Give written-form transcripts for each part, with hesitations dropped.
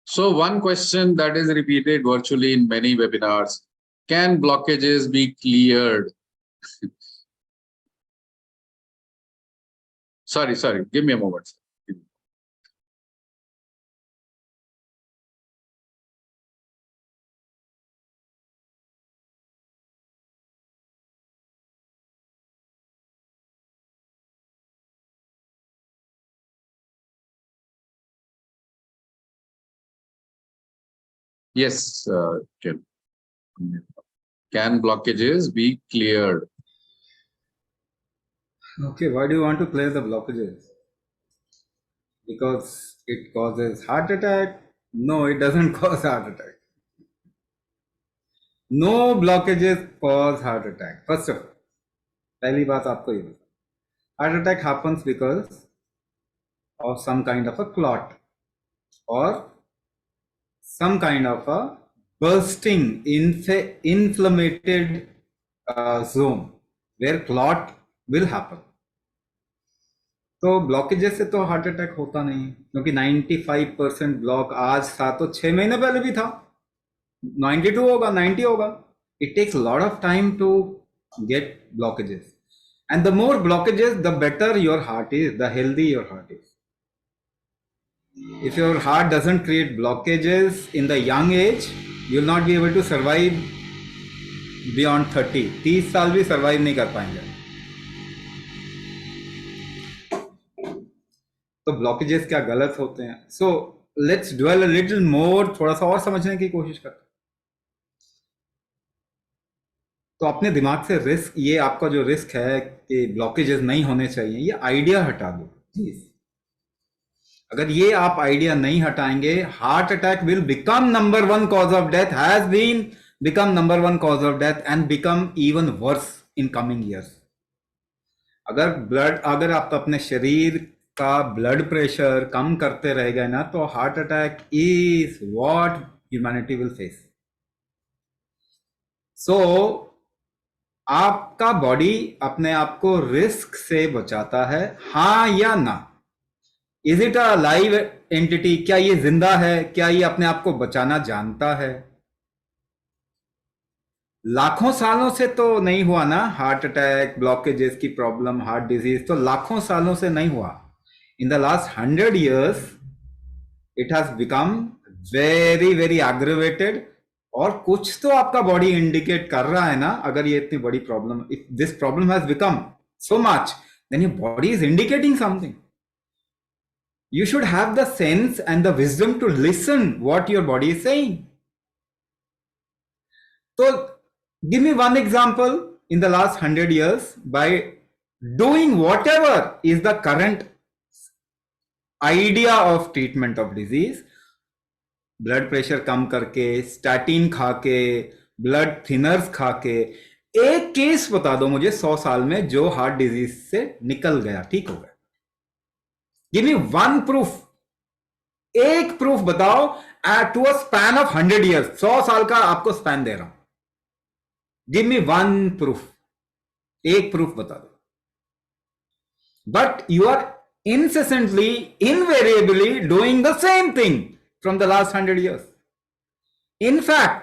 So one question that is repeated virtually in many webinars, can blockages be cleared? Sorry, give me a moment. Yes, Jim. Can blockages be cleared? Okay, why do you want to clear the blockages? Because it causes heart attack? No, it doesn't cause heart attack. No blockages cause heart attack. First of all, पहली बात आपको ये बता, heart attack happens because of some kind of a clot or some kind of a bursting inflamed zone where clot will happen. तो blockages से तो heart attack होता नहीं है, क्योंकि 95% ब्लॉक आज था तो 6 महीने पहले भी था, 92 होगा, 90 होगा. It takes a lot of time to get blockages, and the more blockages, the better your heart is, the healthy your heart is. If your heart doesn't create blockages in the young age, you will not be able to survive beyond 30. 30 साल भी survive नहीं कर पाएंगे. तो blockages क्या गलत होते हैं? So let's dwell a little more, थोड़ा सा और समझने की कोशिश करते हैं. तो अपने दिमाग से रिस्क, ये आपका जो रिस्क है कि ब्लॉकेजेस नहीं होने चाहिए, ये आइडिया हटा दो प्लीज. अगर ये आप आइडिया नहीं हटाएंगे, heart attack will become number 1 cause of death, has been become number 1 cause of death and become even worse in coming years. अगर आप अपने शरीर का ब्लड प्रेशर कम करते रह गए ना, तो heart attack is what humanity will face. So आपका बॉडी अपने आप को रिस्क से बचाता है, हाँ या ना? Is it a live entity? क्या ये जिंदा है? क्या ये अपने आप को बचाना जानता है? लाखों सालों से तो नहीं हुआ ना हार्ट अटैक, ब्लॉकेजेस की प्रॉब्लम, हार्ट डिजीज तो लाखों सालों से नहीं हुआ. इन the last 100 years it has become very very aggravated. और कुछ तो आपका बॉडी इंडिकेट कर रहा है ना. अगर ये इतनी बड़ी problem, if this problem has become so much, then your body is indicating something. You should have the sense and the wisdom to listen what your body is saying. So give me one example in the last 100 years by doing whatever is the current idea of treatment of disease. Blood pressure कम करके, statin खा के, blood thinners खा के, एक case बता दो मुझे 100 साल में जो हार्ट डिजीज से निकल गया, ठीक हो गया. गिव मी वन प्रूफ, एक प्रूफ बताओ to a span of 100 years. 100 साल का आपको स्पैन दे रहा हूं. गिव मी वन प्रूफ, एक प्रूफ बता दो. But you are incessantly, invariably doing the same thing from the last 100 years. In fact,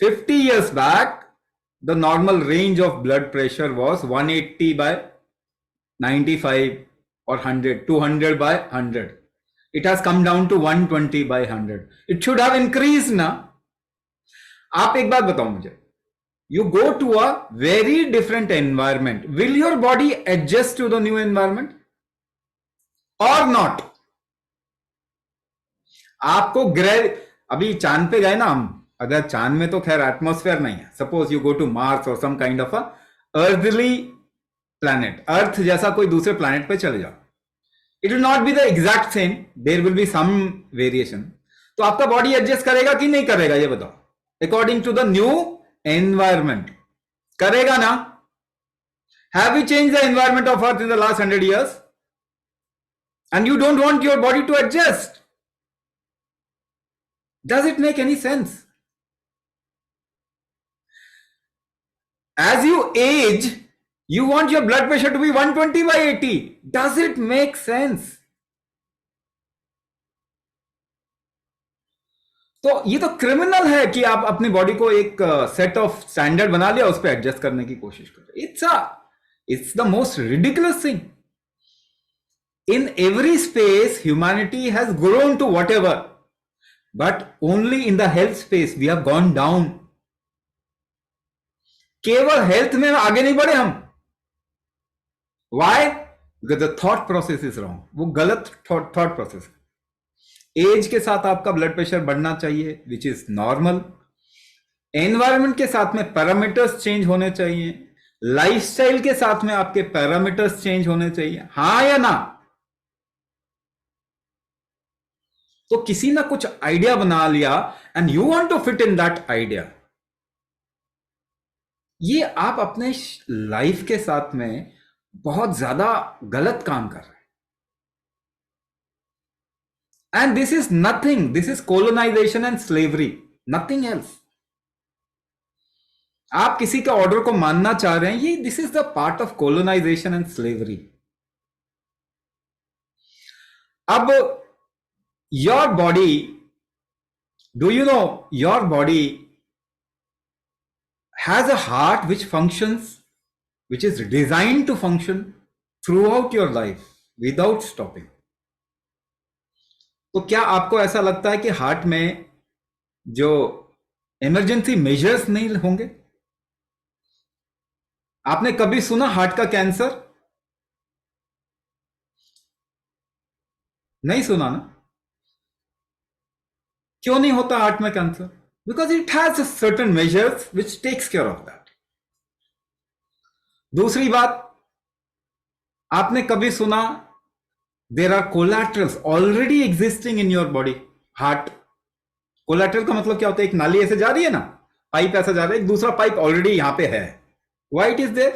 50 years back, the normal range of blood pressure was 180 by 95 or 100, 200 by 100. It has come down to 120 by 100. It should have increased ना. आप एक बात बताओ मुझे, you go to a very different environment, will your body adjust to the new environment or not? आपको ग्रह, अभी चांद पे गए ना हम, अगर चांद में तो खैर एटमॉस्फेयर नहीं है, suppose you go to Mars और some kind of a earthly planet, earth जैसा कोई दूसरे प्लैनेट पे चले जाओ, it will not be the exact same, there will be some variation. तो आपका बॉडी एडजस्ट करेगा कि नहीं करेगा, ये बताओ, according to the new environment. करेगा ना? Have you change the environment of earth in the last 100 years? And you don't want your body to adjust. Does it make any sense? As you age, you want your blood pressure to be 120 by 80. Does it make sense? तो ये तो criminal है कि आप अपनी body को एक set of standard बना लिया, उस पर एडजस्ट करने की कोशिश कर रहे। It's the most ridiculous thing. In every space humanity has grown to whatever, but only in the health space we have gone down. केवल हेल्थ में आगे नहीं बढ़े हम। Why? Because the thought process is wrong. वो गलत thought process. As के साथ आपका ब्लड प्रेशर बढ़ना चाहिए, विच इज नॉर्मल। एनवायरमेंट के साथ में पैरामीटर्स चेंज होने चाहिए, लाइफस्टाइल के साथ में आपके पैरामीटर्स चेंज होने चाहिए, हां या ना? तो किसी ना कुछ आइडिया बना लिया and you want to fit in that idea. ये आप अपने लाइफ के साथ में बहुत ज्यादा गलत काम कर रहे हैं। And this is nothing, this is colonisation and slavery, nothing else. आप किसी के ऑर्डर को मानना चाह रहे हैं, ये this is the part of colonization and slavery. अब your body, do you know your body has a heart which functions, which is designed to function throughout your life without stopping. तो क्या आपको ऐसा लगता है कि हार्ट में जो इमरजेंसी मेजर्स नहीं होंगे? आपने कभी सुना हार्ट का कैंसर? नहीं सुना ना? क्यों नहीं होता हार्ट में cancer? Because it has a certain measures which takes care of that. दूसरी बात, आपने कभी सुना there are collaterals already existing in your body? Heart collateral का मतलब क्या होता है? एक नाली ऐसे जा रही है ना, पाइप ऐसा जा रहा है, एक दूसरा पाइप ऑलरेडी यहां पे है। Why it is there?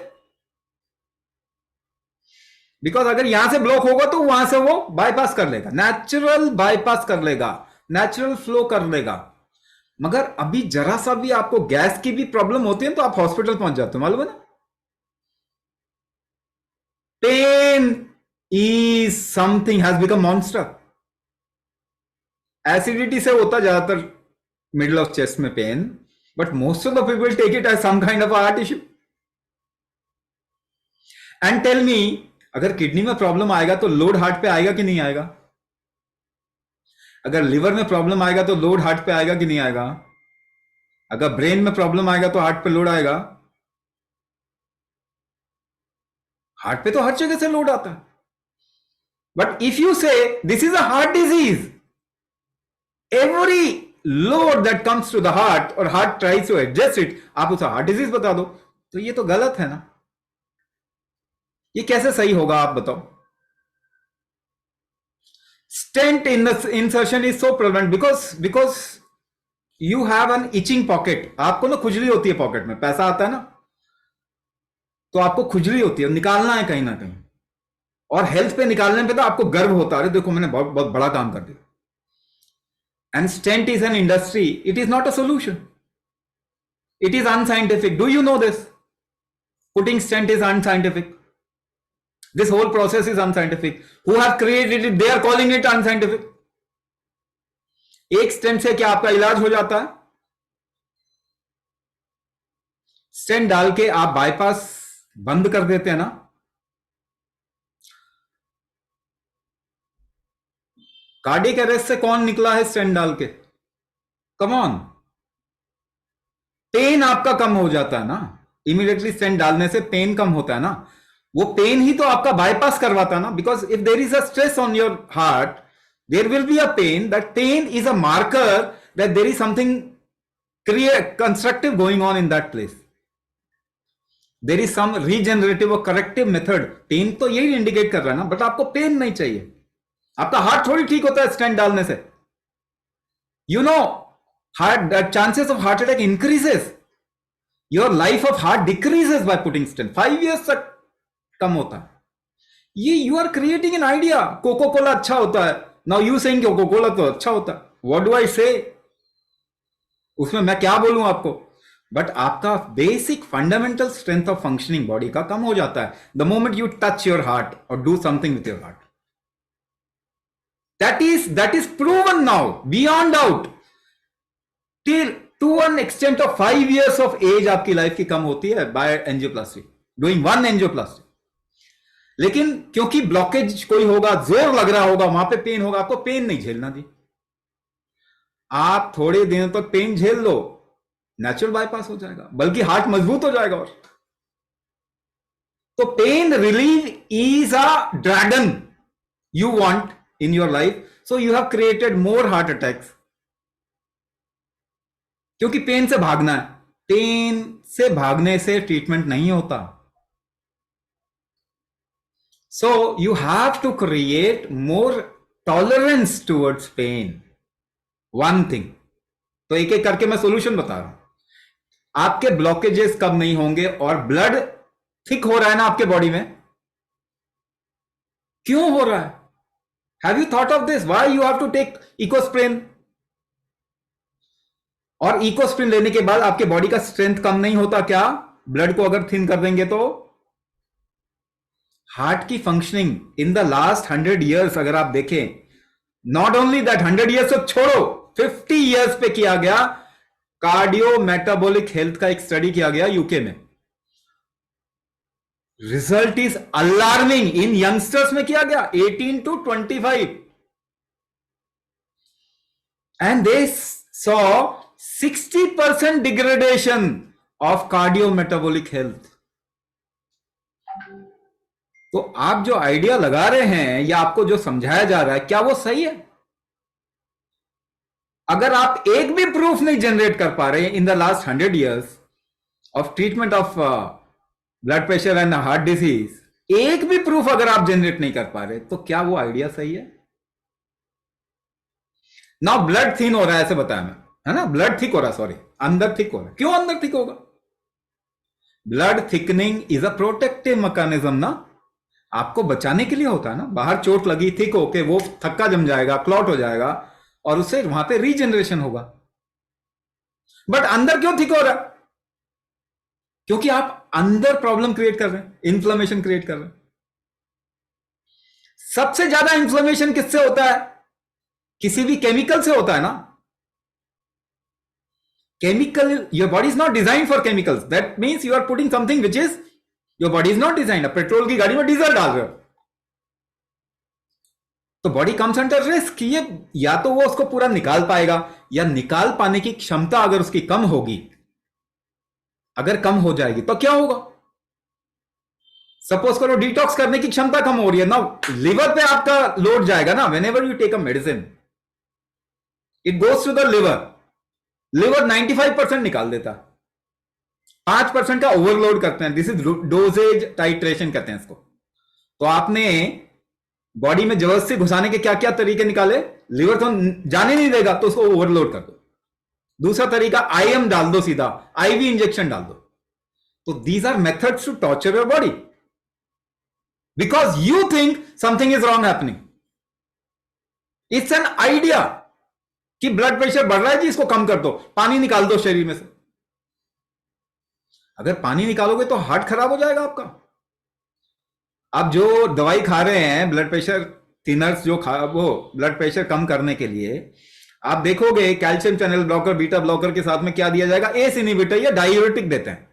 Because अगर यहां से ब्लॉक होगा तो वहां से वो बाईपास कर लेगा, नेचुरल बाईपास कर लेगा, नेचुरल फ्लो कर लेगा। मगर अभी जरा सा भी आपको गैस की भी प्रॉब्लम होती है तो आप हॉस्पिटल पहुंच जाते हो, मालूम है ना? Pain is something has become monster. Acidity से होता ज्यादातर मिडल ऑफ चेस्ट में pain, but most of the people take it as some kind of heart issue. And tell me, अगर किडनी में प्रॉब्लम आएगा तो लोड हार्ट पे आएगा कि नहीं आएगा? अगर लिवर में प्रॉब्लम आएगा तो लोड हार्ट पे आएगा कि नहीं आएगा? अगर ब्रेन में प्रॉब्लम आएगा तो हार्ट पे लोड आएगा? हार्ट पे तो हर जगह से लोड आता है। But if you say this is a heart disease, every load that comes to the heart और heart tries to adjust it, आप उसे हार्ट डिजीज बता दो, तो ये तो गलत है ना? ये कैसे सही होगा आप बताओ? Stent in the insertion is so prevalent because you have an itching pocket. आपको ना खुजली होती है पॉकेट में, पैसा आता है ना तो आपको खुजली होती है, निकालना है कहीं ना कहीं, और हेल्थ पे निकालने पे तो आपको गर्व होता है, अरे देखो मैंने बहुत बहुत बड़ा काम कर दिया। And stent is an industry, it is not a solution, it is unscientific. Do you know this? Putting stent is unscientific. This whole process is unscientific. Who have created it? They are calling it unscientific. एक stent से क्या आपका इलाज हो जाता है? Stent डाल के आप बाईपास बंद कर देते हैं ना? कार्डियक अरेस्ट से कौन निकला है स्टेंट डाल के? कम ऑन, पेन आपका कम हो जाता है ना इमीडिएटली स्टेंट डालने से, पेन कम होता है ना। वो पेन ही तो आपका बाईपास करवाता है ना, because if there is a stress on your heart there will be a pain, that pain is a marker that there is something constructive going on in that place, there is some regenerative और corrective method. Pain तो यही indicate कर रहा है ना, but आपको pen नहीं चाहिए, आपका हार्ट थोड़ी ठीक होता है स्टेंट डालने से। You know heart chances of heart attack increases, your life of heart decreases by putting stent, 5 years तक कम होता है। ये you are creating an idea, Coca Cola अच्छा होता है, now you saying Coca Cola तो अच्छा होता है, व्हाट डू आई से? उसमें मैं क्या बोलूं आपको? बट आपका basic fundamental strength of functioning body का कम हो जाता है the moment you touch your heart और do something with your heart. That is proven now beyond doubt. till to an extent of 5 years of age आपकी life की कम होती है by angioplasty, doing one angioplasty. लेकिन क्योंकि blockage कोई होगा, जोर लग रहा होगा, वहां पे पेन होगा, आपको पेन नहीं झेलना जी। आप थोड़े दिनों तक पेन झेल लो, नेचुरल बाईपास हो जाएगा, बल्कि हार्ट मजबूत हो जाएगा। और तो pain relieve is a dragon you want in your life, so you have created more heart attacks, क्योंकि पेन से भागना है। पेन से भागने से ट्रीटमेंट नहीं होता। So you have to create more tolerance towards pain, one thing. तो एक एक करके मैं सोल्यूशन बता रहा हूं। आपके ब्लॉकेजेस कब नहीं होंगे? और ब्लड थिक हो रहा है ना आपके बॉडी में, क्यों हो रहा है? Have you thought of this? Why you have to take Ecosprin? और इकोस्प्रिन लेने के बाद आपके बॉडी का स्ट्रेंथ कम नहीं होता क्या? ब्लड को अगर थिन कर देंगे तो हार्ट की functioning in the last 100 years अगर आप देखें, नॉट ओनली दैट 100 ईयर्स तो छोड़ो, 50 ईयर्स पे किया गया कार्डियो मेटाबॉलिक हेल्थ का एक स्टडी किया गया यूके में। Result is alarming. In youngsters में किया गया 18 to 25, and they saw 60% degradation of cardio metabolic health. तो आप जो आइडिया लगा रहे हैं या आपको जो समझाया जा रहा है, क्या वो सही है? अगर आप एक भी प्रूफ नहीं जनरेट कर पा रहे इन the last 100 years of treatment of blood pressure and heart disease, एक भी प्रूफ अगर आप जनरेट नहीं कर पा रहे, तो क्या वो आइडिया सही है? ना ब्लड थिन हो रहा है, ऐसे बताया मैं, है ना? ब्लड थिक हो रहा है, सॉरी, अंदर थिक हो रहा है। क्यों अंदर थिक होगा? Blood thickening is a protective mechanism ना, आपको बचाने के लिए होता है ना। बाहर चोट लगी, थिक होके वो थक्का जम जाएगा, क्लॉट हो जाएगा, और उससे वहां पे रीजनरेशन होगा। बट अंदर क्यों थिक हो रहा है? क्योंकि आप अंदर प्रॉब्लम क्रिएट कर रहे हैं, इन्फ्लेमेशन क्रिएट कर रहे हैं। सबसे ज्यादा इन्फ्लेमेशन किससे होता है? किसी भी केमिकल से होता है ना। Chemical, your body is not design for chemicals, that means you are putting something which is your body is not design. Petrol की गाड़ी में डीजल डाल रहे हो तो बॉडी कम्स अंडर रिस्क। ये या तो वो उसको पूरा निकाल पाएगा, या निकाल पाने की क्षमता अगर उसकी कम होगी, अगर कम हो जाएगी तो क्या होगा? सपोज करो डिटॉक्स करने की क्षमता कम हो रही है ना, लिवर पे आपका लोड जाएगा ना। Whenever you take a medicine it goes to the liver, liver 95% निकाल देता, 5% का ओवरलोड करते हैं। दिस इज डोजेज टाइट्रेशन कहते हैं इसको। तो आपने बॉडी में जबरदस्ती घुसाने के क्या क्या तरीके निकाले, लिवर तो जाने नहीं देगा तो उसको ओवरलोड कर दो। दूसरा तरीका, आईएम डाल दो, सीधा आईवी इंजेक्शन डाल दो। तो these are methods to torture your body because you think something is wrong happening. It's an idea कि ब्लड प्रेशर बढ़ रहा है जी, इसको कम कर दो, पानी निकाल दो शरीर में से। अगर पानी निकालोगे तो हार्ट खराब हो जाएगा आपका। आप जो दवाई खा रहे हैं ब्लड प्रेशर थिनर्स, जो वो ब्लड प्रेशर कम करने के लिए, आप देखोगे calcium channel blocker, beta blocker के साथ में क्या दिया जाएगा? एस इनहिबिटर या डायूरेटिक देते हैं।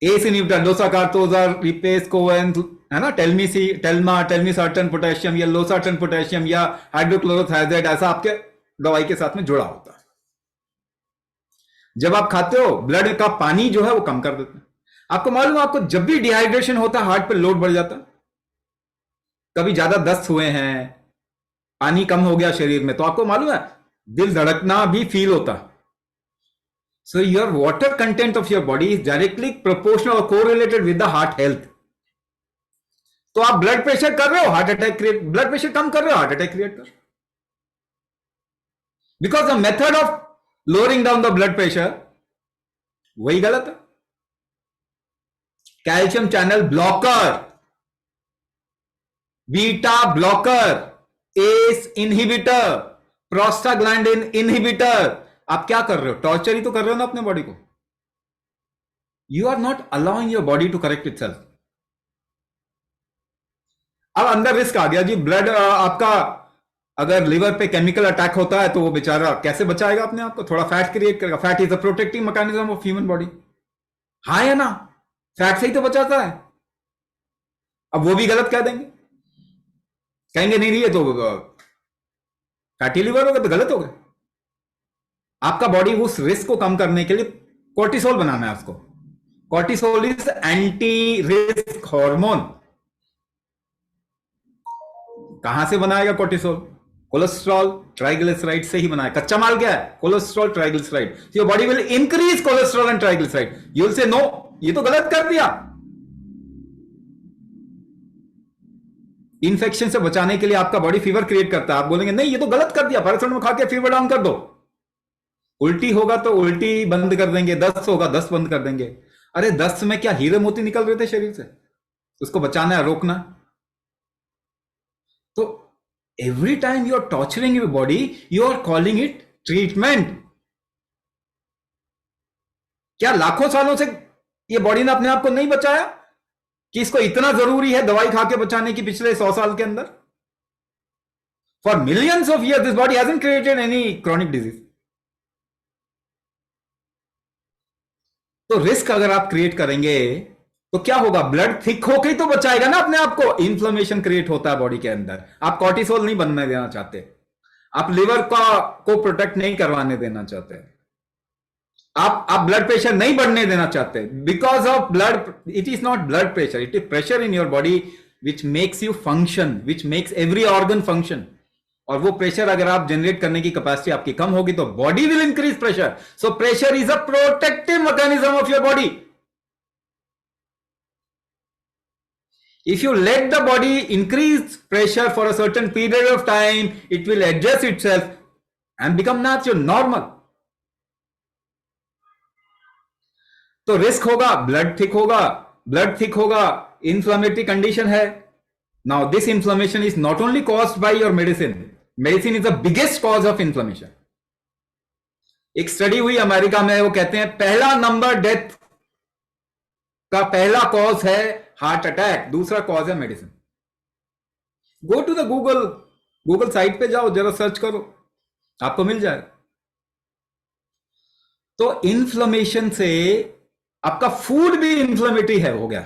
एस इनहिबिटर, लोसाकार्टोजार, रिपेस, कोवेन, है ना, टेल्मा, टेल्मिसर्टन पोटेशियम या लोसार्टन पोटेशियम या हाइड्रोक्लोरोथायजाइड, ऐसा आपके दवाई के साथ में जुड़ा होता है। जब आप खाते हो ब्लड का पानी जो है वो कम कर देते हैं। आपको मालूम है, आपको जब भी डिहाइड्रेशन होता है हार्ट पे लोड बढ़ जाता है। कभी ज्यादा दस्त हुए हैं, पानी कम हो गया शरीर में, तो आपको मालूम है दिल धड़कना भी फील होता है। So your water content of your body is directly proportional और correlated with the heart health. तो आप ब्लड प्रेशर कर रहे हो, heart attack create, blood pressure कम कर रहे हो, हार्ट अटैक क्रिएट कर। Because the method of lowering down the blood pressure वही गलत है। Calcium channel blocker, beta blocker, ACE inhibitor, prostaglandin inhibitor, आप क्या कर रहे हो? टॉर्चर ही तो कर रहे हो ना अपने बॉडी को। You are not allowing your body to correct itself. अब अंदर रिस्क आ गया जी, ब्लड आपका अगर लिवर पे केमिकल अटैक होता है तो वो बेचारा कैसे बचाएगा अपने आप को? थोड़ा फैट क्रिएट करेगा। Fat is a protective mechanism of human body, हाँ या ना? फैट से ही तो बचाता है। अब वो भी गलत कह देंगे, कहेंगे नहीं नहीं ये तो फैटी लिवर हो गया तो गलत हो गया। आपका बॉडी उस रिस्क को कम करने के लिए कोर्टिसोल बनाना है उसको। Cortisol is anti risk hormone. कहां से बनाएगा कोर्टिसोल? कोलेस्ट्रॉल ट्राइग्लिसराइड से ही बनाया। कच्चा माल क्या है? Cholesterol triglyceride. Your body will increase cholesterol and triglyceride. You will say no, ये तो गलत कर दिया। इन्फेक्शन से बचाने के लिए आपका बॉडी फीवर क्रिएट करता है, आप बोलेंगे नहीं ये तो गलत कर दिया, पैरासिटामोल खा के फीवर डाउन कर दो। उल्टी होगा तो उल्टी बंद कर देंगे, दस्त होगा दस्त बंद कर देंगे। अरे दस्त में क्या हीरे मोती निकल रहे थे शरीर से? उसको बचाना है, रोकना। तो every time you are torturing your body, you are calling it treatment. क्या लाखों सालों से ये बॉडी ने अपने आप को नहीं बचाया कि इसको इतना जरूरी है दवाई खा के बचाने की पिछले 100 साल के अंदर? For millions of years this body hasn't created any chronic disease. तो रिस्क अगर आप क्रिएट करेंगे तो क्या होगा? ब्लड थिक होकर ही तो बचाएगा ना अपने आप को। इन्फ्लेमेशन क्रिएट होता है बॉडी के अंदर। आप कॉर्टिसोल नहीं बनने देना चाहते, आप लिवर को प्रोटेक्ट नहीं करवाने देना चाहते, आप ब्लड प्रेशर नहीं बढ़ने देना चाहते। Because of blood, it is not blood pressure, it is pressure in your body which makes you function, which makes every organ function. और वो प्रेशर अगर आप जनरेट करने की कैपेसिटी आपकी कम होगी तो body will increase pressure. So pressure is a protective mechanism of your body. If you let the body increase pressure for a certain period of time, it will adjust itself and become natural, normal. तो risk होगा, blood thick होगा, blood thick होगा, inflammatory condition है। Now this inflammation is not only caused by your medicine, medicine is the biggest cause of inflammation. एक study हुई America में, वो कहते हैं पहला नंबर डेथ का पहला कॉज है हार्ट अटैक, दूसरा कॉज है medicine. Go to the Google site पे जाओ, जरा सर्च करो, आपको मिल जाएगा। तो इन्फ्लेमेशन से आपका फूड भी इन्फ्लेमेटरी है हो गया,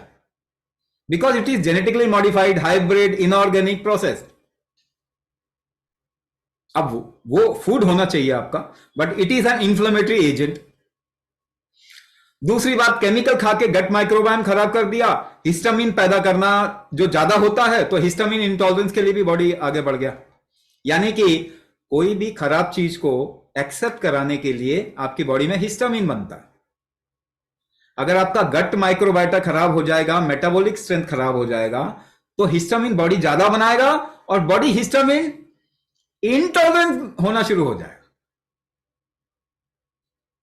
because it is genetically modified, hybrid, inorganic process. अब वो फूड होना चाहिए आपका, but it is an inflammatory agent. दूसरी बात, केमिकल खा के गट माइक्रोबायोम खराब कर दिया, हिस्टामिन पैदा करना जो ज्यादा होता है, तो हिस्टामिन इंटॉलरेंस के लिए भी बॉडी आगे बढ़ गया। यानी कि कोई भी खराब चीज को एक्सेप्ट कराने के लिए आपकी बॉडी में हिस्टामिन बनता है। अगर आपका गट माइक्रोबायोटा खराब हो जाएगा, मेटाबॉलिक स्ट्रेंथ खराब हो जाएगा, तो हिस्टामिन बॉडी ज्यादा बनाएगा और बॉडी हिस्टामिन इंटॉलरेंट होना शुरू हो जाएगा।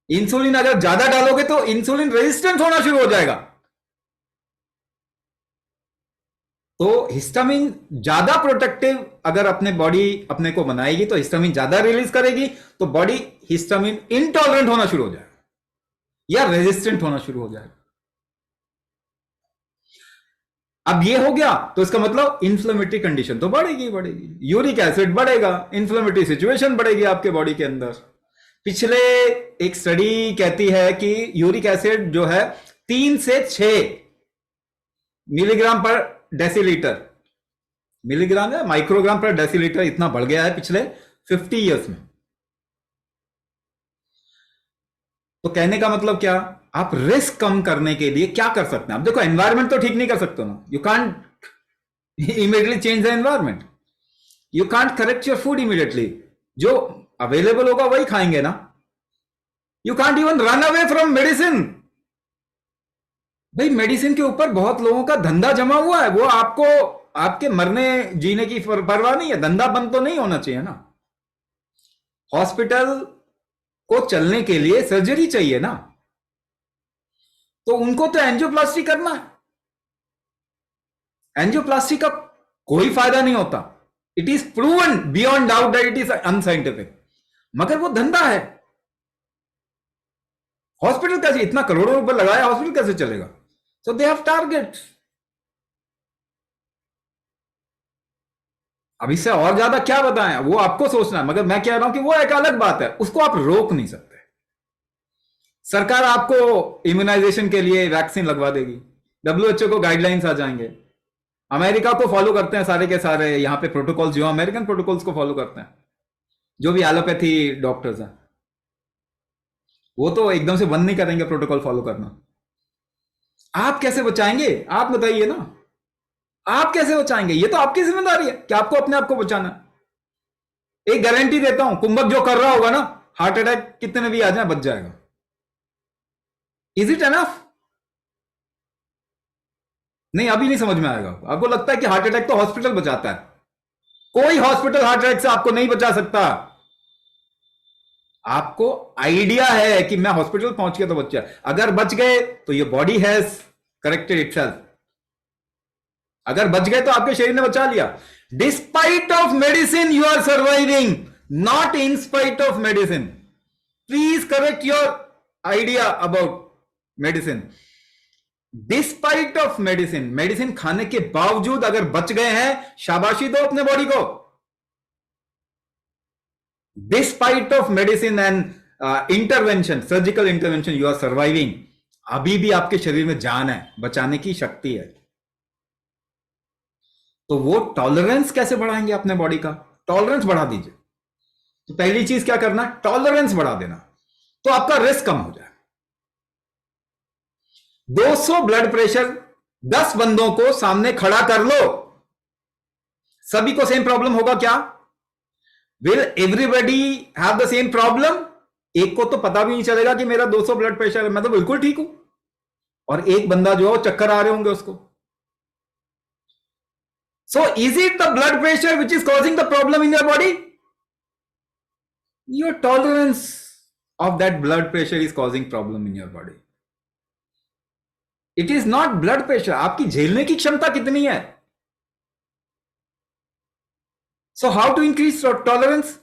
इंसुलिन अगर ज्यादा डालोगे तो इंसुलिन रेजिस्टेंट होना शुरू हो जाएगा। तो हिस्टामिन ज्यादा प्रोटेक्टिव अगर अपने बॉडी अपने को बनाएगी तो हिस्टामिन ज्यादा रिलीज करेगी, तो बॉडी हिस्टामिन इंटॉलरेंट होना शुरू हो जाएगा या रेजिस्टेंट होना शुरू हो जाएगा। अब ये हो गया तो इसका मतलब इन्फ्लेमेटरी कंडीशन तो बढ़ेगी, यूरिक एसिड बढ़ेगा, इन्फ्लेमेटरी सिचुएशन बढ़ेगी आपके बॉडी के अंदर। पिछले एक स्टडी कहती है कि यूरिक एसिड जो है 3 से 6 मिलीग्राम पर डेसीलीटर, मिलीग्राम है माइक्रोग्राम पर डेसीलीटर, इतना बढ़ गया है पिछले 50 ईयर्स में। तो कहने का मतलब क्या? आप रिस्क कम करने के लिए क्या कर सकते हैं? आप देखो, एनवायरमेंट तो ठीक नहीं कर सकते ना, you can't immediately change the environment, you can't correct your food immediately. जो अवेलेबल होगा वही खाएंगे ना। You can't even run away from medicine. भाई मेडिसिन के ऊपर बहुत लोगों का धंधा जमा हुआ है, वो आपको आपके मरने जीने की परवाह नहीं है। धंधा बंद तो नहीं होना चाहिए ना। हॉस्पिटल को चलने के लिए सर्जरी चाहिए ना, तो उनको तो एंजियोप्लास्टी करना है। एंजियोप्लास्टी का कोई फायदा नहीं होता, it is proven beyond doubt that it is unscientific, मगर वो धंधा है। हॉस्पिटल कैसे, इतना करोड़ों रुपए लगाया, हॉस्पिटल कैसे चलेगा? सो दे हैव टारगेट। अब इससे और ज्यादा क्या बताएं, वो आपको सोचना है, मगर मैं कह रहा हूं कि वो एक अलग बात है, उसको आप रोक नहीं सकते। सरकार आपको इम्यूनाइजेशन के लिए वैक्सीन लगवा देगी, डब्ल्यूएचओ को गाइडलाइंस आ जाएंगे, अमेरिका को फॉलो करते हैं सारे के सारे, यहां पे प्रोटोकॉल्स जो अमेरिकन प्रोटोकॉल्स को फॉलो करते हैं, जो भी एलोपैथी डॉक्टर्स हैं वो तो एकदम से बंद नहीं करेंगे प्रोटोकॉल फॉलो करना। आप कैसे बचाएंगे, आप बताइए ना, आप कैसे बचाएंगे? ये तो आपकी जिम्मेदारी है कि आपको अपने आप को बचाना है। एक गारंटी देता हूं, कुंभक जो कर रहा होगा ना, हार्ट अटैक कितने भी आ जाए बच जाएगा। Is it enough? नहीं, अभी नहीं समझ में आएगा। आपको लगता है कि हार्ट अटैक तो हॉस्पिटल बचाता है? कोई हॉस्पिटल हार्ट अटैक से आपको नहीं बचा सकता। आपको आइडिया है कि मैं हॉस्पिटल पहुंच गया तो बच गया, अगर बच गए तो ये बॉडी हैज करेक्टेड इटसेल्फ, अगर बच गए तो आपके शरीर ने बचा लिया। Despite of medicine you are surviving, not in spite of medicine. Please correct your idea about medicine. Despite of medicine, medicine खाने के बावजूद अगर बच गए हैं, शाबाशी दो अपने बॉडी को। Despite of medicine and intervention, surgical intervention, you are surviving. अभी भी आपके शरीर में जान है, बचाने की शक्ति है। तो वो टॉलरेंस कैसे बढ़ाएंगे अपने बॉडी का? टॉलरेंस बढ़ा दीजिए। तो पहली चीज क्या करना, टॉलरेंस बढ़ा देना, तो आपका रिस्क कम हो जाए। 200 ब्लड प्रेशर 10 बंदों को सामने खड़ा कर लो, सभी को सेम प्रॉब्लम होगा क्या? Will everybody have the same problem? एक को तो पता भी नहीं चलेगा कि मेरा 200 ब्लड प्रेशर है, मैं तो बिल्कुल ठीक हूं, और एक बंदा जो है चक्कर आ रहे होंगे उसको। So is it the blood pressure which is causing the problem in your body? Your tolerance of that blood pressure is causing problem in your body. It is not blood pressure. आपकी झेलने की क्षमता कितनी है? So how to increase tolerance?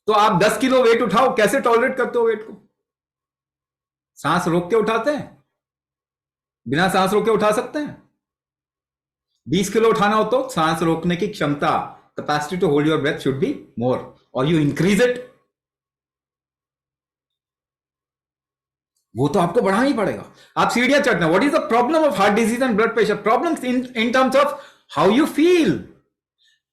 तो आप 10 kilo weight उठाओ, कैसे टॉलरेट करते हो वेट को? सांस रोक के उठाते हैं? बिना सांस रोके उठा सकते हैं? 20 किलो उठाना हो तो सांस रोकने की क्षमता, capacity to hold your breath should be more, और यू इंक्रीज इट। वो तो आपको बढ़ाना ही पड़ेगा। आप सीढ़ियां चढ़ना। What is the problem of heart disease and blood pressure? Problem in terms of how you feel.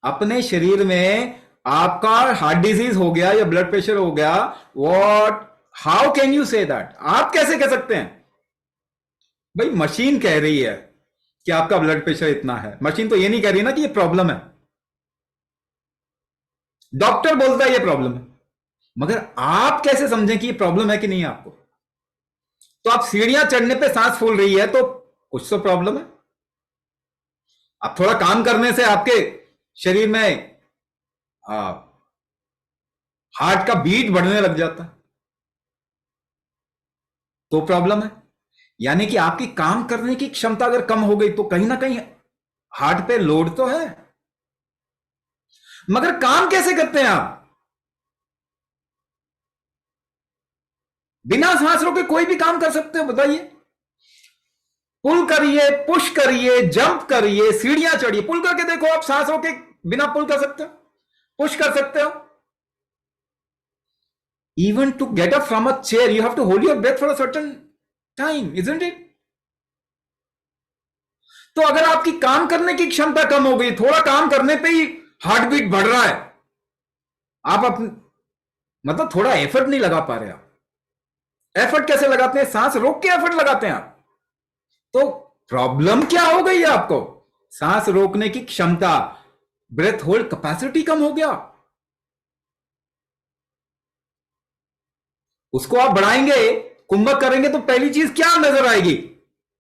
अपने शरीर में आपका हार्ट डिजीज हो गया या ब्लड प्रेशर हो गया, what, how can you say that? आप कैसे कह सकते हैं? भाई मशीन कह रही है कि आपका ब्लड प्रेशर इतना है, मशीन तो ये नहीं कह रही ना कि ये प्रॉब्लम है। डॉक्टर बोलता है ये प्रॉब्लम है, मगर आप कैसे समझें कि ये प्रॉब्लम है कि नहीं है आपको? तो आप सीढ़ियां चढ़ने पे सांस फूल रही है तो कुछ तो प्रॉब्लम है। आप थोड़ा काम करने से आपके शरीर में हार्ट का बीट बढ़ने लग जाता है तो प्रॉब्लम है। यानी कि आपकी काम करने की क्षमता अगर कम हो गई तो कहीं ना कहीं हार्ट पे लोड तो है। मगर काम कैसे करते हैं आप? बिना सांस रोके कोई भी काम कर सकते हो, बताइए। पुल करिए, पुश करिए, जंप करिए, सीढ़ियां चढ़िए, पुल करके देखो, आप सांस रोके बिना पुल कर सकते हो, पुश कर सकते हो। Even to get up from a chair, you have to hold your breath for a certain time, isn't it? तो अगर आपकी काम करने की क्षमता कम हो गई, थोड़ा काम करने पे ही हार्ट बीट बढ़ रहा है, आप अपने मतलब थोड़ा एफर्ट नहीं लगा पा रहे। आप एफर्ट कैसे लगाते हैं? सांस रोक के एफर्ट लगाते हैं आप। तो प्रॉब्लम क्या हो गई है आपको? सांस रोकने की क्षमता, ब्रेथ होल्ड कैपेसिटी कम हो गया। उसको आप बढ़ाएंगे, कुंभक करेंगे तो पहली चीज क्या नजर आएगी?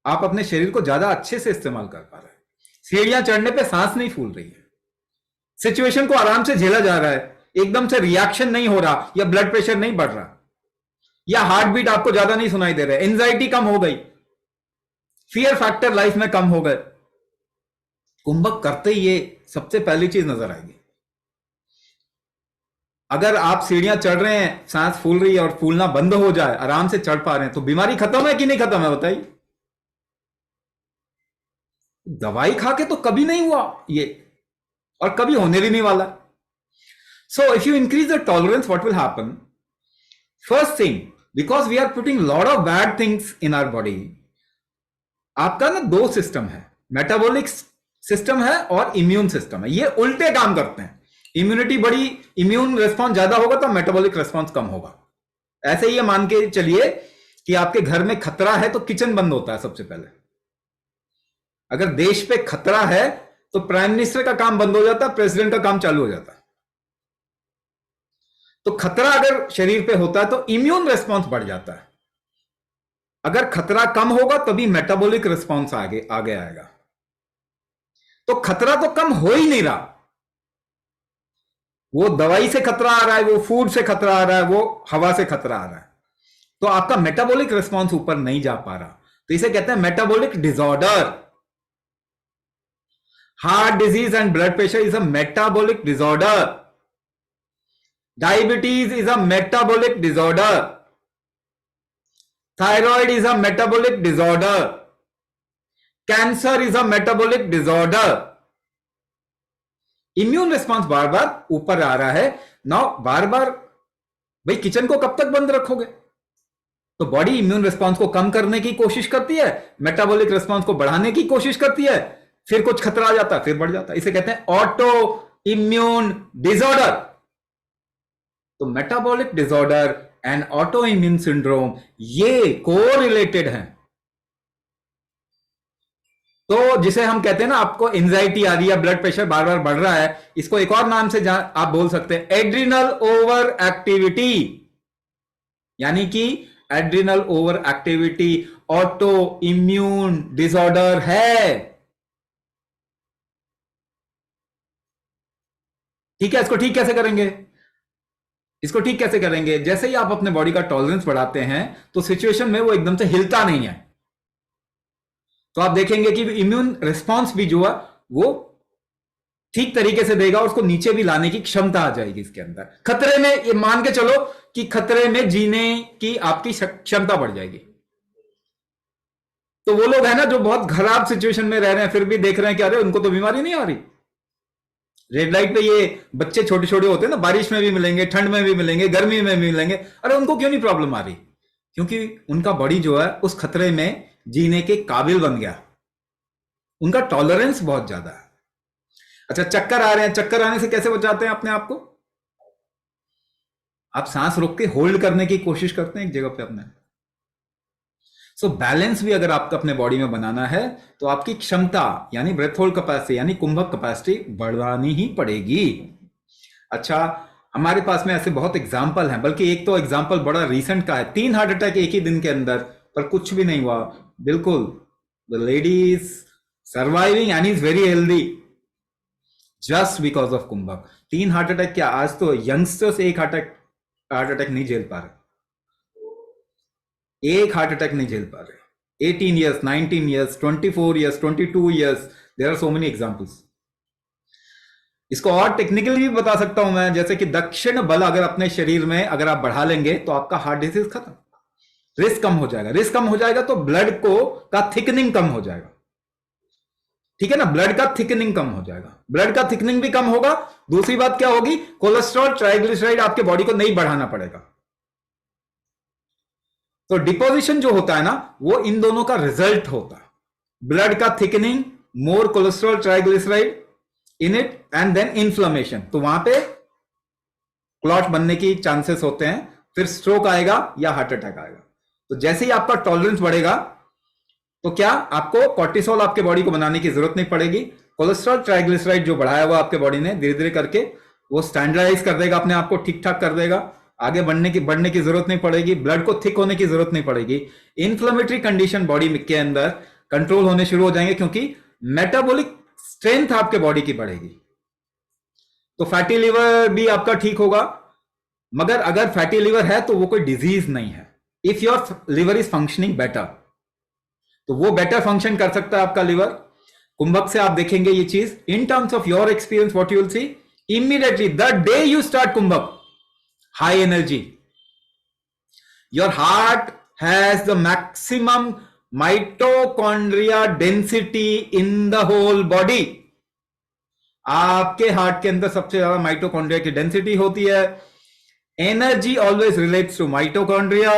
आप अपने शरीर को ज्यादा अच्छे से इस्तेमाल कर पा रहे हैं। सीढ़ियां चढ़ने पे सांस नहीं फूल रही है, सिचुएशन को आराम से झेला जा रहा है, एकदम से रिएक्शन नहीं हो रहा, या ब्लड प्रेशर नहीं बढ़ रहा, या हार्ट बीट आपको ज्यादा नहीं सुनाई दे रहा है, एंजाइटी कम हो गई, फियर फैक्टर लाइफ में कम हो गए। कुंभक करते ही ये सबसे पहली चीज नजर आएगी। अगर आप सीढ़ियां चढ़ रहे हैं, सांस फूल रही है और फूलना बंद हो जाए, आराम से चढ़ पा रहे हैं, तो बीमारी खत्म है कि नहीं खत्म है? बताइए। दवाई खा के तो कभी नहीं हुआ ये, और कभी होने भी नहीं वाला. So if you increase the tolerance, what will happen? First thing, because we are putting lot of bad things in our body. आपका ना दो सिस्टम है, मेटाबॉलिक सिस्टम है और इम्यून सिस्टम है. ये उल्टे काम करते हैं. इम्यूनिटी बड़ी, इम्यून रिस्पॉन्स ज्यादा होगा तो मेटाबॉलिक रिस्पॉन्स कम होगा. ऐसे ही मान के चलिए कि आपके घर में खतरा है तो किचन बंद होता है सबसे पहले. अगर देश पे खतरा है तो प्राइम मिनिस्टर का काम बंद हो जाता है, प्रेसिडेंट का काम चालू हो जाता है. तो खतरा अगर शरीर पे होता है तो इम्यून रिस्पॉन्स बढ़ जाता है. अगर खतरा कम होगा तभी मेटाबॉलिक रिस्पॉन्स आगे आएगा. तो खतरा तो कम हो ही नहीं रहा. वो दवाई से खतरा आ रहा है, वो फूड से खतरा आ रहा है, वो हवा से खतरा आ रहा है. तो आपका मेटाबॉलिक रिस्पॉन्स ऊपर नहीं जा पा रहा. तो इसे कहते हैं metabolic disorder. Heart disease and blood pressure is a metabolic disorder. Diabetes is a metabolic disorder. Thyroid is a metabolic disorder. Cancer is a metabolic disorder. Immune response बार बार ऊपर आ रहा है. नाउ बार बार भाई किचन को कब तक बंद रखोगे? तो बॉडी इम्यून रिस्पॉन्स को कम करने की कोशिश करती है, मेटाबॉलिक रिस्पॉन्स को बढ़ाने की कोशिश करती है. फिर कुछ खतरा आ जाता है, फिर बढ़ जाता है. इसे कहते हैं ऑटो इम्यून डिसऑर्डर. तो metabolic disorder and auto immune syndrome ये कोरिलेटेड हैं. तो जिसे हम कहते हैं ना, आपको एंजाइटी आ रही है, ब्लड प्रेशर बार बार बढ़ रहा है, इसको एक और नाम से आप बोल सकते हैं एड्रिनल ओवर एक्टिविटी. यानी कि adrenal over activity auto immune disorder है. ठीक है, इसको ठीक कैसे करेंगे? इसको ठीक कैसे करेंगे? जैसे ही आप अपने बॉडी का टॉलरेंस बढ़ाते हैं तो सिचुएशन में वो एकदम से हिलता नहीं है. तो आप देखेंगे कि इम्यून रिस्पॉन्स भी जो है वो ठीक तरीके से देगा, और उसको नीचे भी लाने की क्षमता आ जाएगी इसके अंदर. खतरे में, ये मान के चलो कि खतरे में जीने की आपकी क्षमता बढ़ जाएगी. तो वो लोग हैं ना जो बहुत खराब सिचुएशन में रह रहे हैं, फिर भी देख रहे हैं कि अरे उनको तो बीमारी नहीं आ रही. रेड लाइट पे ये बच्चे छोटे छोटे होते हैं ना, बारिश में भी मिलेंगे, ठंड में भी मिलेंगे, गर्मी में भी मिलेंगे, अरे उनको क्यों नहीं प्रॉब्लम आ रही? क्योंकि उनका बॉडी जो है उस खतरे में जीने के काबिल बन गया. उनका टॉलरेंस बहुत ज्यादा है. अच्छा, चक्कर आ रहे हैं, चक्कर आने से कैसे बचाते हैं अपने आप को? आप सांस रोक के होल्ड करने की कोशिश करते हैं एक जगह पे अपने. सो बैलेंस भी अगर आपको अपने बॉडी में बनाना है तो आपकी क्षमता यानी ब्रेथ होल्ड कैपेसिटी यानी कुंभक कैपेसिटी बढ़ानी ही पड़ेगी. अच्छा, हमारे पास में ऐसे बहुत एग्जाम्पल हैं, बल्कि एक तो एग्जाम्पल बड़ा रीसेंट का है. 3 हार्ट अटैक एक ही दिन के अंदर, पर कुछ भी नहीं हुआ. बिल्कुल, the lady is surviving and is very healthy just because of kumbhak. 3 heart attack क्या, आज तो यंगस्टर्स एक हार्ट अटैक नहीं झेल पा रहे. एक हार्ट अटैक नहीं झेल पा रहे. 18 years, 19 years, 24 years, 22 years, there are so many examples. इसको और टेक्निकली भी बता सकता हूं मैं, जैसे कि दक्षिण बल अगर अपने शरीर में अगर आप बढ़ा लेंगे तो आपका हार्ट डिजीज खत्म. रिस्क कम हो जाएगा. रिस्क कम हो जाएगा तो ब्लड का थिकनिंग कम हो जाएगा. ठीक है ना, ब्लड का थिकनिंग कम हो जाएगा. ब्लड का थिकनिंग भी कम होगा. दूसरी बात क्या होगी, कोलेस्ट्रॉल ट्राइग्लिसराइड आपके बॉडी को नहीं बढ़ाना पड़ेगा. तो डिपोजिशन जो होता है ना, वो इन दोनों का रिजल्ट होता है. ब्लड का thickening, more cholesterol triglyceride in it, and then inflammation. तो वहां पे क्लॉट बनने की चांसेस होते हैं, फिर स्ट्रोक आएगा या हार्ट अटैक आएगा. तो जैसे ही आपका टॉलरेंस बढ़ेगा तो क्या आपको कॉर्टिसोल आपके बॉडी को बनाने की जरूरत नहीं पड़ेगी. कोलेस्ट्रॉल ट्राइग्लिसराइड जो बढ़ाया हुआ आपके बॉडी ने धीरे धीरे करके वो स्टैंडर्डाइज कर देगा, अपने आप को ठीक ठाक कर देगा. आगे बढ़ने की जरूरत नहीं पड़ेगी. ब्लड को थिक होने की जरूरत नहीं पड़ेगी. इन्फ्लेमेटरी कंडीशन बॉडी के अंदर कंट्रोल होने शुरू हो जाएंगे, क्योंकि मेटाबॉलिक स्ट्रेंथ आपके बॉडी की बढ़ेगी. तो फैटी लिवर भी आपका ठीक होगा. मगर अगर फैटी लिवर है तो वो कोई डिजीज नहीं है. If your liver is functioning better, तो वो बेटर फंक्शन कर सकता है आपका लिवर. कुंभक से आप देखेंगे ये चीज in terms of your experience. What you will see immediately the day you start kumbhak, high energy, your heart has the maximum mitochondria density in the whole body. आपके हार्ट के अंदर सबसे ज्यादा माइटोकॉन्ड्रिया की डेंसिटी होती है। Energy always relates to mitochondria.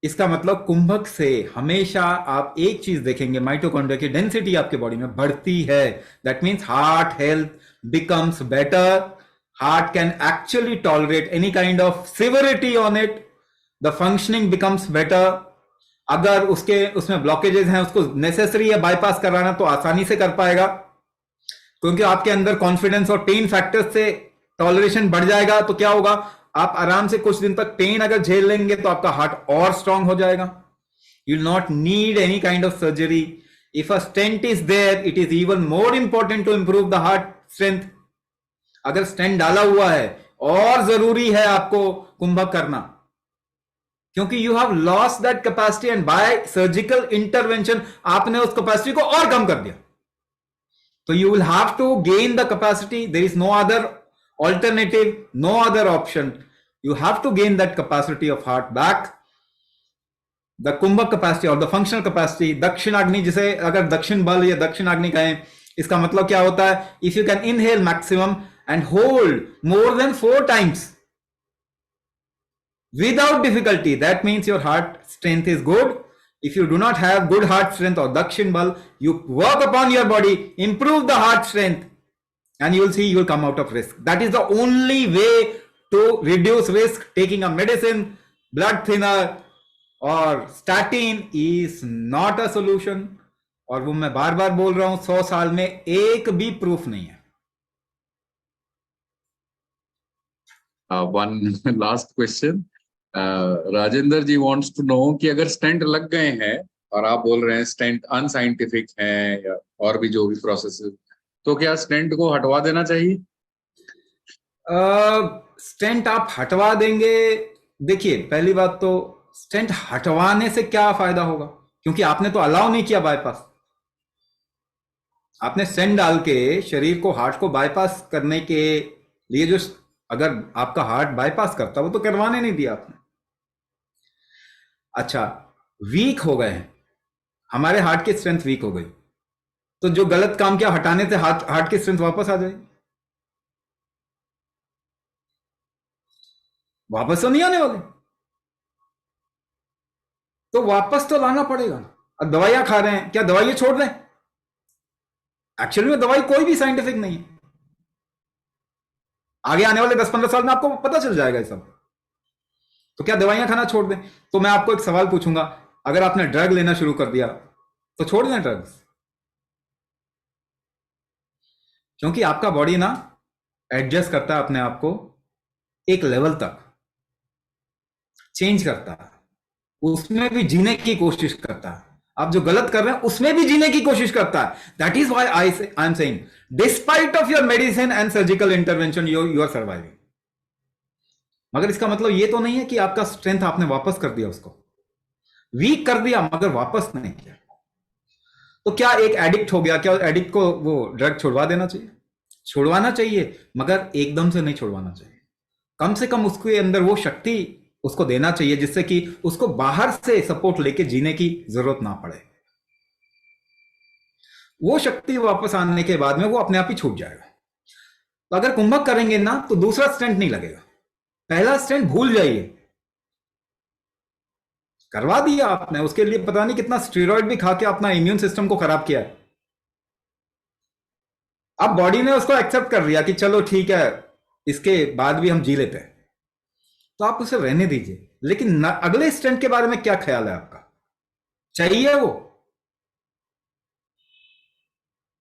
इसका मतलब कुंभक से हमेशा आप एक चीज देखेंगे, माइटोकॉन्ड्रिया की डेंसिटी आपके बॉडी में बढ़ती है। That means heart health becomes better. Heart can actually tolerate any kind of severity on it. The functioning becomes better. अगर उसमें ब्लॉकेजेस हैं, उसको नेसेसरी है बाईपास कराना, तो आसानी से कर पाएगा, क्योंकि आपके अंदर कॉन्फिडेंस और पेन फैक्टर्स से टॉलरेशन बढ़ जाएगा। तो क्या होगा, आप आराम से कुछ दिन तक पेन अगर झेल लेंगे तो आपका हार्ट और स्ट्रांग हो जाएगा। You will not need any kind of surgery. If a stent is there, it is even more important to improve the heart strength. अगर स्टेंट डाला हुआ है, और जरूरी है आपको कुंभक करना, क्योंकि you have lost that capacity and bye surgical intervention आपने उस कैपेसिटी को और कम कर दिया। So you will have to gain the capacity. There is no other alternative, no other option. You have to gain that capacity of heart back. The kumbhak capacity or the functional capacity, दक्षिणाग्नि, जिसे अगर दक्षिण बल या दक्षिणाग्नि कहें, इसका मतलब क्या होता है? If you can inhale maximum and hold more than 4 times without difficulty, that means your heart strength is good. If you do not have good heart strength or Dakshin Bal, you work upon your body, improve the heart strength, and you will see you will come out of risk. That is the only way to reduce risk. Taking a medicine, blood thinner or statin is not a solution. और वो मैं बार बार बोल रहा हूं, 100 साल में एक भी प्रूफ नहीं है। One last question. Rajendra ji wants to know कि अगर स्टेंट लग गए हैं और आप बोल रहे हैं स्टेंट अनसाइंटिफिक हैं या और भी जो भी प्रोसेस, तो क्या स्टेंट को हटवा देना चाहिए? स्टेंट आप हटवा देंगे, देखिए पहली बात तो स्टेंट हटवाने से क्या फायदा होगा, क्योंकि आपने तो अलाउ नहीं किया बाईपास। आपने स्टेंट डाल के शरीर को, हार्ट को बाईपास करने के लिए, जो अगर आपका हार्ट बाईपास करता वो तो करवाने नहीं दिया आपने। अच्छा, वीक हो गए हैं, हमारे हार्ट की स्ट्रेंथ वीक हो गई, तो जो गलत काम किया हटाने से हार्ट की स्ट्रेंथ वापस आ जाएगी? वापस तो नहीं आने वाले, तो वापस तो लाना पड़ेगा। अब दवाइयां खा रहे हैं, क्या दवाइयां छोड़ दें? एक्चुअली में दवाई कोई भी साइंटिफिक नहीं है। आगे आने वाले 10-15 साल में आपको पता चल जाएगा ये सब। तो क्या दवाइयां खाना छोड़ दें? तो मैं आपको एक सवाल पूछूंगा, अगर आपने ड्रग लेना शुरू कर दिया तो छोड़ दें ड्रग्स? क्योंकि आपका बॉडी ना एडजस्ट करता है अपने आप को, एक लेवल तक चेंज करता है, उसमें भी जीने की कोशिश करता है। आप जो गलत कर रहे हैं उसमें भी जीने की कोशिश करता है। That is why I am saying, despite of your medicine and surgical intervention you are surviving. मगर इसका मतलब ये तो नहीं है कि आपका स्ट्रेंथ आपने वापस कर दिया, उसको वीक कर दिया मगर वापस नहीं किया। तो क्या एक एडिक्ट हो गया, क्या एडिक्ट को वो ड्रग छुड़वा देना चाहिए? छुड़वाना चाहिए, मगर एकदम से नहीं छुड़वाना चाहिए। कम से कम उसके अंदर वो शक्ति उसको देना चाहिए जिससे कि उसको बाहर से सपोर्ट लेके जीने की जरूरत ना पड़े। वो शक्ति वापस आने के बाद में वो अपने आप ही छूट जाएगा। तो अगर कुंभक करेंगे ना तो दूसरा स्टेंट नहीं लगेगा, पहला स्टेंट भूल जाइए, करवा दिया आपने, उसके लिए पता नहीं कितना स्टेरॉइड भी खा के अपना इम्यून सिस्टम को खराब किया है। अब बॉडी ने उसको एक्सेप्ट कर लिया कि चलो ठीक है, इसके बाद भी हम जी लेते हैं, तो आप उसे रहने दीजिए। लेकिन अगले स्टेंट के बारे में क्या ख्याल है आपका? चाहिए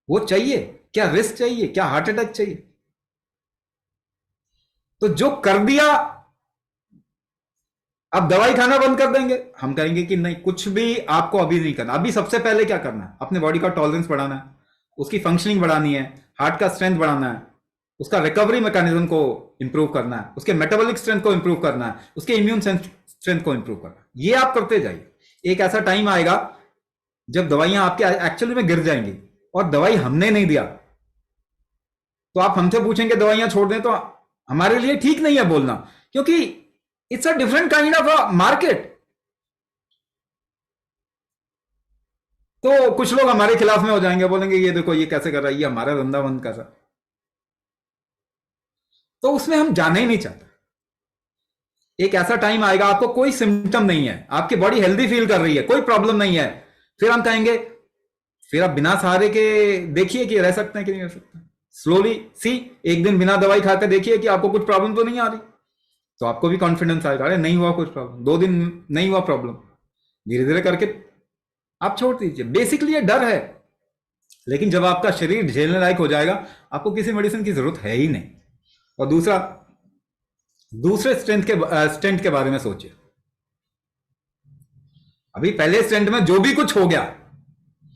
वो चाहिए क्या? रिस्क चाहिए क्या? हार्ट अटैक चाहिए? तो जो कर दिया, अब दवाई खाना बंद कर देंगे? हम कहेंगे कि नहीं, कुछ भी आपको अभी नहीं करना। अभी सबसे पहले क्या करना है? अपने बॉडी का टॉलरेंस बढ़ाना है, उसकी फंक्शनिंग बढ़ानी है, हार्ट का स्ट्रेंथ बढ़ाना है, उसका रिकवरी मैकेनिज्म को इंप्रूव करना है, उसके मेटाबॉलिक स्ट्रेंथ को इंप्रूव करना है, उसके इम्यून स्ट्रेंथ को इंप्रूव करना है। ये आप करते जाइए। एक ऐसा टाइम आएगा जब दवाइयां आपके एक्चुअली में गिर जाएंगी, और दवाई हमने नहीं दिया तो आप हमसे पूछेंगे दवाइयां छोड़ दें, तो हमारे लिए ठीक नहीं है बोलना, क्योंकि it's a different kind of a market. तो कुछ लोग हमारे खिलाफ में हो जाएंगे, बोलेंगे ये देखो ये कैसे कर रहा है, ये हमारा धंधा बंद कर रहा है। तो उसमें हम जाना ही नहीं चाहते। एक ऐसा टाइम आएगा, आपको कोई सिम्टम नहीं है, आपकी बॉडी हेल्दी फील कर रही है, कोई प्रॉब्लम नहीं है, फिर हम कहेंगे, फिर आप बिना सहारे के देखिए कि रह सकते हैं कि नहीं रह सकते। स्लोली सी, एक दिन बिना दवाई खाकर देखिए कि आपको कुछ प्रॉब्लम तो नहीं आ रही, तो आपको भी कॉन्फिडेंस आएगा, अरे नहीं हुआ कुछ प्रॉब्लम, 2 दिन नहीं हुआ प्रॉब्लम, धीरे धीरे करके आप छोड़ दीजिए। बेसिकली ये डर है, लेकिन जब आपका शरीर झेलने लायक हो जाएगा, आपको किसी मेडिसिन की जरूरत है ही नहीं। और दूसरे स्टेंट के बारे में सोचिए। अभी पहले स्टेंट में जो भी कुछ हो गया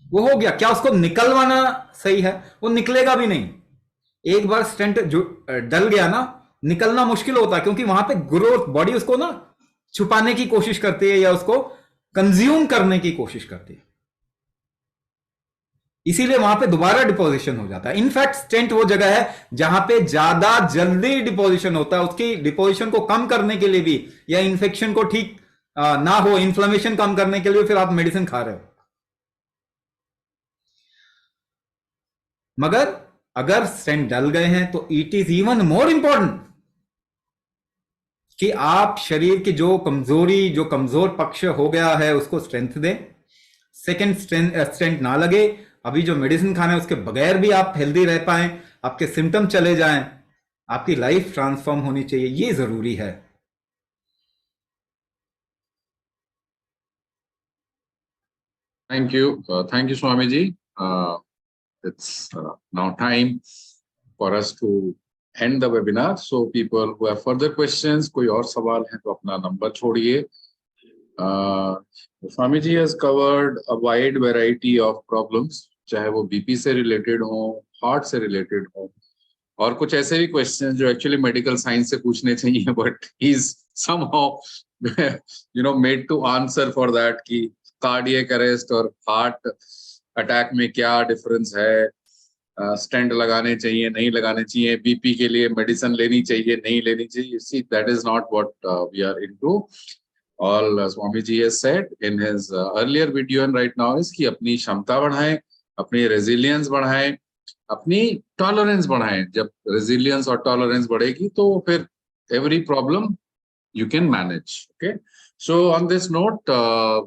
वो हो गया, क्या उसको निकलवाना सही है? वो निकलेगा भी नहीं। एक बार स्टेंट जो डल गया ना, निकलना मुश्किल होता है, क्योंकि वहां पे ग्रोथ, बॉडी उसको ना छुपाने की कोशिश करती है या उसको कंज्यूम करने की कोशिश करती है, इसीलिए वहां पे दोबारा डिपोजिशन हो जाता है। इनफैक्ट स्टेंट वो जगह है जहां पे ज्यादा जल्दी डिपोजिशन होता है। उसकी डिपोजिशन को कम करने के लिए भी, या इन्फेक्शन को ठीक ना हो, इन्फ्लेमेशन कम करने के लिए फिर आप मेडिसिन खा रहे हो। मगर अगर स्टेंट डल गए हैं तो it is even more important कि आप शरीर की जो कमजोर पक्ष हो गया है उसको स्ट्रेंथ दें। सेकेंड, स्टेंट ना लगे, अभी जो मेडिसिन खाना है उसके बगैर भी आप हेल्दी रह पाएं, आपके सिम्टम चले जाएं, आपकी लाइफ ट्रांसफॉर्म होनी चाहिए, ये जरूरी है। Thank you, Swamiji. It's now time for us to end the webinar. So people who have further questions, कोई और सवाल है तो अपना नंबर छोड़िए। Swamiji has covered a wide variety of problems, चाहे वो बीपी से रिलेटेड हो, हार्ट से रिलेटेड हो, और कुछ ऐसे भी क्वेश्चन जो एक्चुअली मेडिकल साइंस से पूछने चाहिए, but he is somehow made to answer for that कि कार्डियक अरेस्ट और हार्ट अटैक में क्या डिफरेंस है, स्टेंट लगाने चाहिए नहीं लगाने चाहिए, बीपी के लिए मेडिसिन लेनी चाहिए नहीं लेनी चाहिए। See, that is not what we are into. All Swamiji has said in his earlier video and right now is कि अपनी क्षमता बढ़ाएं, अपनी रेजिलियंस बढ़ाएं, अपनी टॉलरेंस बढ़ाएं। जब रेजिलियंस और टॉलरेंस बढ़ेगी तो फिर every problem you can manage. Okay, so on this note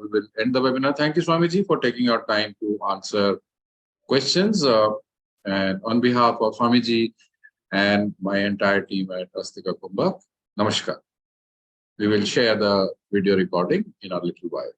we will end the webinar. Thank you, Swamiji, for taking your time to answer questions, and on behalf of Swamiji and my entire team at Astika Kumbh, namaskar. We will share the video recording in a little while.